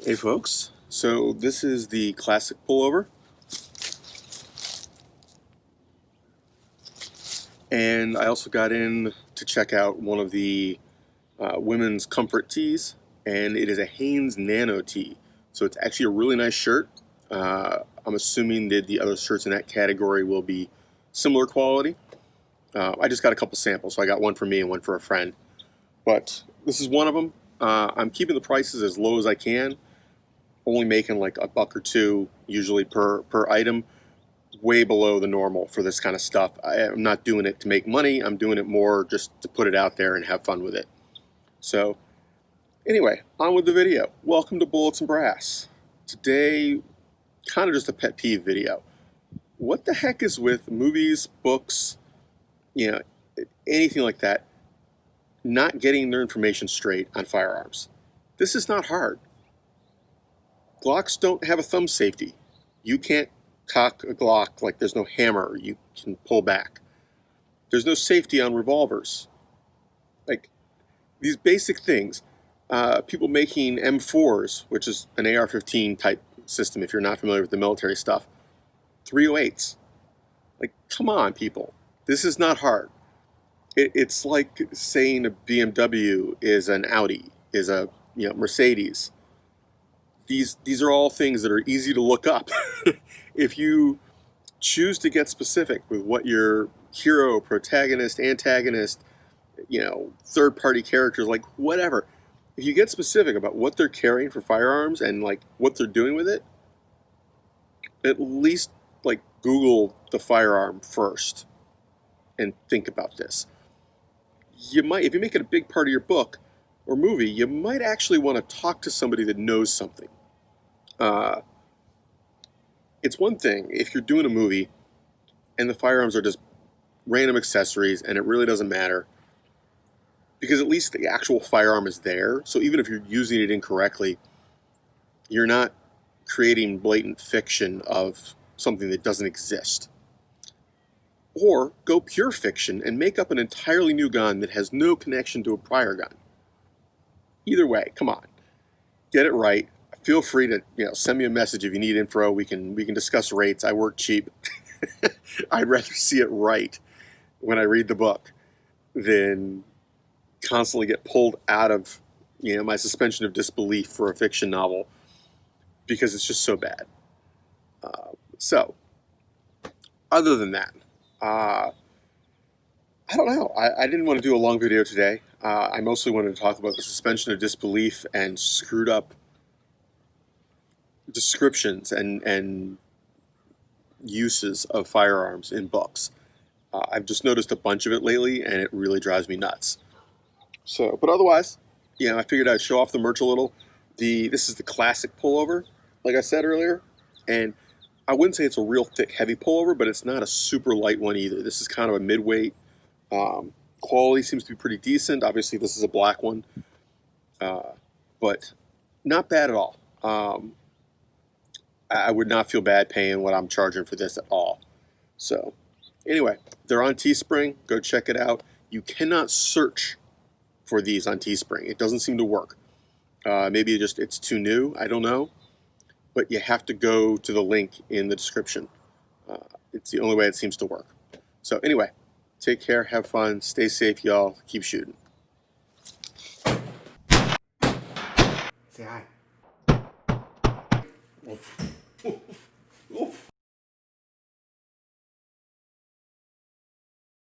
Hey folks, so this is the classic pullover, and I also got in to check out one of the women's comfort tees, and it is a Hanes Nano tee. So it's actually a really nice shirt. I'm assuming that the other shirts in that category will be similar quality. I just got a couple samples, so I got one for me and one for a friend. But this is one of them. I'm keeping the prices as low as I can, only making like a buck or two usually per item, way below the normal for this kind of stuff. I'm not doing it to make money. I'm doing it more just to put it out there and have fun with it. So anyway, on with the video. Welcome to Bullets and Brass. Today, kind of just a pet peeve video. What the heck is with movies, books, anything like that, not getting their information straight on firearms? This is not hard. Glocks don't have a thumb safety. You can't cock a Glock like there's no hammer you can pull back. There's no safety on revolvers. Like, these basic things. People making M4s, which is an AR-15 type system if you're not familiar with the military stuff, 308s. Like, come on, people. This is not hard. It's like saying a BMW is an Audi, is a Mercedes. These are all things that are easy to look up. If you choose to get specific with what your hero, protagonist, antagonist, third-party characters, like whatever, if you get specific about what they're carrying for firearms and like what they're doing with it, at least like Google the firearm first and think about this. You might, if you make it a big part of your book or movie, you might actually want to talk to somebody that knows something. It's one thing if you're doing a movie and the firearms are just random accessories and it really doesn't matter, because at least the actual firearm is there. So even if you're using it incorrectly, you're not creating blatant fiction of something that doesn't exist. Or go pure fiction and make up an entirely new gun that has no connection to a prior gun. Either way, come on, get it right. Feel free to send me a message if you need info. We can discuss rates. I work cheap. I'd rather see it right when I read the book than constantly get pulled out of my suspension of disbelief for a fiction novel because it's just so bad. So other than that, I don't know. I didn't want to do a long video today. I mostly wanted to talk about the suspension of disbelief and screwed up descriptions and uses of firearms in books. I've just noticed a bunch of it lately, and it really drives me nuts. So, but otherwise, I figured I'd show off the merch a little. This is the classic pullover, like I said earlier, and I wouldn't say it's a real thick, heavy pullover, but it's not a super light one either. This is kind of a midweight. Quality seems to be pretty decent. Obviously, this is a black one, but not bad at all. I would not feel bad paying what I'm charging for this at all. So anyway, they're on Teespring. Go check it out. You cannot search for these on Teespring. It doesn't seem to work. Maybe it's too new. I don't know. But you have to go to the link in the description. It's the only way it seems to work. So anyway, take care. Have fun. Stay safe, y'all. Keep shooting. Say hi.